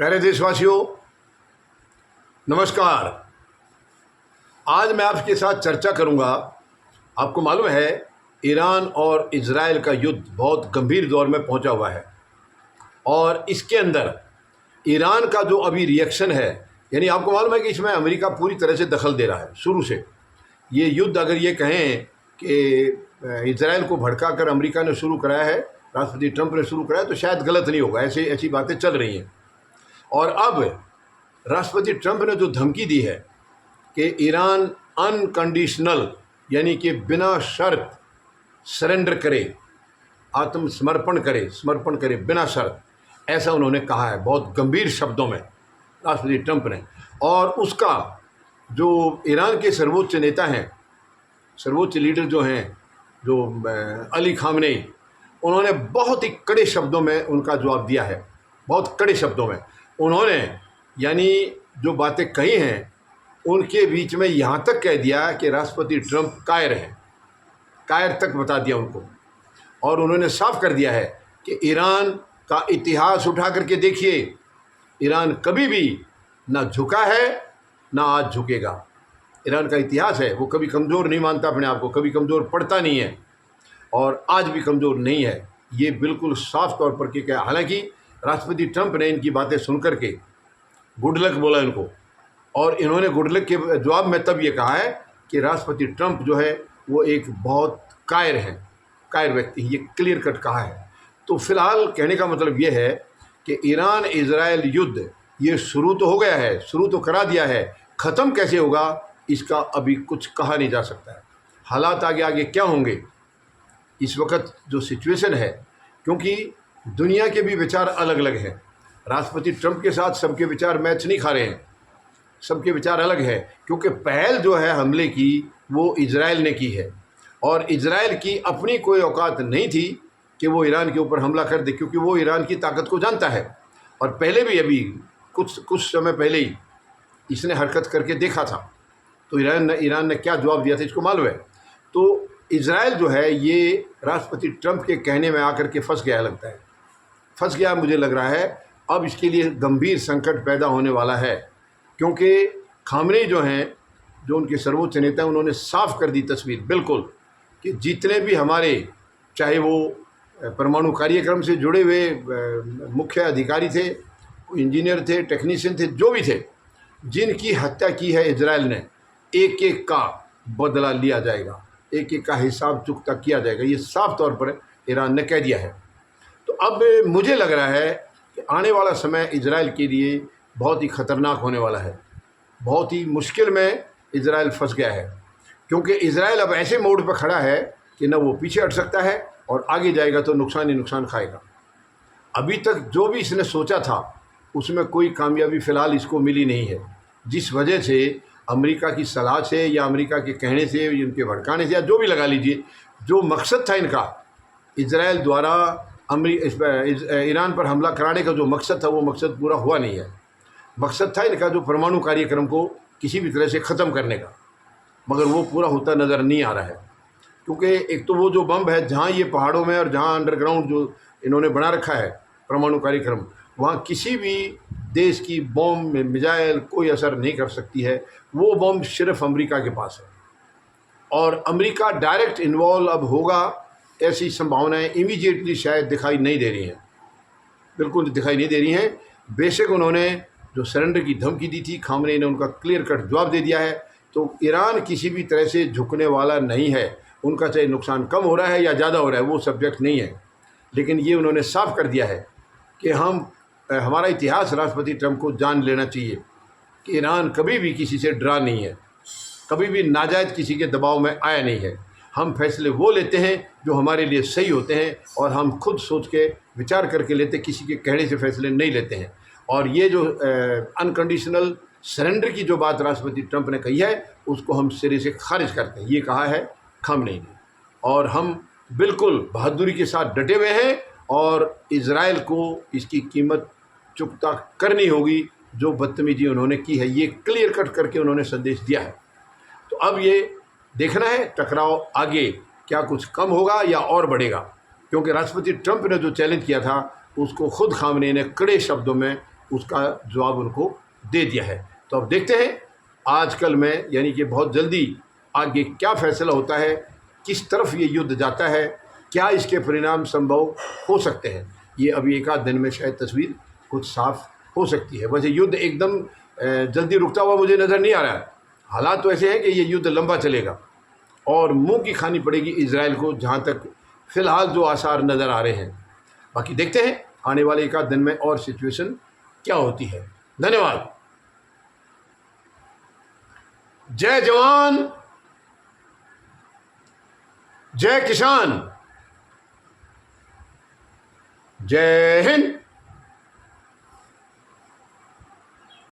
प्यारे देशवासियों, नमस्कार। आज मैं आपके साथ चर्चा करूंगा। आपको मालूम है, ईरान और इजराइल का युद्ध बहुत गंभीर दौर में पहुंचा हुआ है और इसके अंदर ईरान का जो अभी रिएक्शन है, यानी आपको मालूम है कि इसमें अमेरिका पूरी तरह से दखल दे रहा है शुरू से। ये युद्ध अगर ये कहें कि इजराइल को भड़का कर अमेरिका ने शुरू कराया है, राष्ट्रपति ट्रंप ने शुरू कराया, तो शायद गलत नहीं होगा। ऐसी बातें चल रही हैं। और अब राष्ट्रपति ट्रंप ने जो धमकी दी है कि ईरान अनकंडीशनल यानी कि बिना शर्त सरेंडर करे, समर्पण करे बिना शर्त, ऐसा उन्होंने कहा है बहुत गंभीर शब्दों में राष्ट्रपति ट्रंप ने। और उसका जो ईरान के सर्वोच्च नेता हैं, सर्वोच्च लीडर जो हैं, जो अली खामनेई, उन्होंने बहुत ही कड़े शब्दों में उनका जवाब दिया है। बहुत कड़े शब्दों में उन्होंने यानी जो बातें कही हैं उनके बीच में यहाँ तक कह दिया कि राष्ट्रपति ट्रंप कायर हैं, कायर तक बता दिया उनको। और उन्होंने साफ कर दिया है कि ईरान का इतिहास उठा करके देखिए, ईरान कभी भी ना झुका है ना आज झुकेगा। ईरान का इतिहास है, वो कभी कमज़ोर नहीं मानता अपने आप को, कभी कमज़ोर पड़ता नहीं है और आज भी कमज़ोर नहीं है। ये बिल्कुल साफ तौर पर कि क्या, हालांकि राष्ट्रपति ट्रंप ने इनकी बातें सुन करके गुड लक बोला इनको, और इन्होंने गुड लक के जवाब में तब ये कहा है कि राष्ट्रपति ट्रंप जो है वो एक बहुत कायर है, कायर व्यक्ति, ये क्लियर कट कहा है। तो फिलहाल कहने का मतलब ये है कि ईरान इजराइल युद्ध ये शुरू तो हो गया है, शुरू तो करा दिया है, ख़त्म कैसे होगा इसका अभी कुछ कहा नहीं जा सकता है। हालात आगे आगे क्या होंगे इस वक्त जो सिचुएशन है, क्योंकि दुनिया के भी विचार अलग अलग हैं। राष्ट्रपति ट्रंप के साथ सबके विचार मैच नहीं खा रहे हैं, सबके विचार अलग है, क्योंकि पहल जो है हमले की वो इजराइल ने की है और इजराइल की अपनी कोई औकात नहीं थी कि वो ईरान के ऊपर हमला कर दे, क्योंकि वो ईरान की ताकत को जानता है। और पहले भी अभी कुछ समय पहले ही इसने हरकत करके देखा था, तो ईरान ने क्या जवाब दिया था इसको मालूम है। तो इजराइल जो है ये राष्ट्रपति ट्रंप के कहने में आकर के फंस गया, लगता है फंस गया, मुझे लग रहा है। अब इसके लिए गंभीर संकट पैदा होने वाला है, क्योंकि खामनेई जो हैं, जो उनके सर्वोच्च नेता हैं, उन्होंने साफ कर दी तस्वीर बिल्कुल कि जितने भी हमारे, चाहे वो परमाणु कार्यक्रम से जुड़े हुए मुख्य अधिकारी थे, इंजीनियर थे, टेक्नीशियन थे, जो भी थे, जिनकी हत्या की है इजराइल ने, एक एक का बदला लिया जाएगा, एक एक का हिसाब चुकता किया जाएगा। ये साफ तौर पर ईरान ने कह दिया है। तो अब मुझे लग रहा है कि आने वाला समय इजराइल के लिए बहुत ही ख़तरनाक होने वाला है। बहुत ही मुश्किल में इजराइल फंस गया है, क्योंकि इजराइल अब ऐसे मोड़ पर खड़ा है कि न वो पीछे हट सकता है और आगे जाएगा तो नुकसान ही नुकसान खाएगा। अभी तक जो भी इसने सोचा था उसमें कोई कामयाबी फ़िलहाल इसको मिली नहीं है, जिस वजह से अमेरिका की सलाह से या अमेरिका के कहने से, उनके भड़काने से, या जो भी लगा लीजिए, जो मकसद था इनका इजराइल द्वारा ईरान पर हमला कराने का जो मकसद था वो मकसद पूरा हुआ नहीं है। मकसद था इनका जो परमाणु कार्यक्रम को किसी भी तरह से ख़त्म करने का, मगर वो पूरा होता नज़र नहीं आ रहा है। क्योंकि एक तो वो जो बम है, जहाँ ये पहाड़ों में और जहाँ अंडरग्राउंड जो इन्होंने बना रखा है परमाणु कार्यक्रम, वहाँ किसी भी देश की बम में मिसाइल कोई असर नहीं कर सकती है। वो बम सिर्फ अमेरिका के पास है और अमेरिका डायरेक्ट इन्वॉल्व अब होगा, ऐसी संभावनाएं इमीडिएटली शायद दिखाई नहीं दे रही हैं, बिल्कुल दिखाई नहीं दे रही हैं। बेशक उन्होंने जो सरेंडर की धमकी दी थी, खामनेई ने उनका क्लियर कट जवाब दे दिया है। तो ईरान किसी भी तरह से झुकने वाला नहीं है। उनका चाहे नुकसान कम हो रहा है या ज़्यादा हो रहा है वो सब्जेक्ट नहीं है, लेकिन ये उन्होंने साफ कर दिया है कि हमारा इतिहास राष्ट्रपति ट्रंप को जान लेना चाहिए कि ईरान कभी भी किसी से डरा नहीं है, कभी भी नाजायज़ किसी के दबाव में आया नहीं है। हम फैसले वो लेते हैं जो हमारे लिए सही होते हैं और हम खुद सोच के विचार करके लेते, किसी के कहने से फैसले नहीं लेते हैं। और ये जो अनकंडीशनल सरेंडर की जो बात राष्ट्रपति ट्रंप ने कही है उसको हम सिरे से खारिज करते हैं। ये कहा है खामनेई ने, और हम बिल्कुल बहादुरी के साथ डटे हुए हैं और इजराइल को इसकी कीमत चुकता करनी होगी जो बदतमीजी उन्होंने की है। ये क्लियर कट करके उन्होंने संदेश दिया है। तो अब ये देखना है टकराव आगे क्या कुछ कम होगा या और बढ़ेगा, क्योंकि राष्ट्रपति ट्रंप ने जो चैलेंज किया था उसको खुद खामनेई ने कड़े शब्दों में उसका जवाब उनको दे दिया है। तो अब देखते हैं आजकल में, यानी कि बहुत जल्दी आगे क्या फ़ैसला होता है, किस तरफ ये युद्ध जाता है, क्या इसके परिणाम संभव हो सकते हैं। ये अभी एक आध दिन में शायद तस्वीर कुछ साफ हो सकती है। वैसे युद्ध एकदम जल्दी रुकता हुआ मुझे नज़र नहीं आ रहा है। हालात तो ऐसे हैं कि ये युद्ध लंबा चलेगा और मुंह की खानी पड़ेगी इजराइल को, जहाँ तक फ़िलहाल जो आसार नज़र आ रहे हैं। बाकी देखते हैं आने वाले एक आध दिन में और सिचुएशन क्या होती है। धन्यवाद। जय जवान, जय किसान, जय हिंद।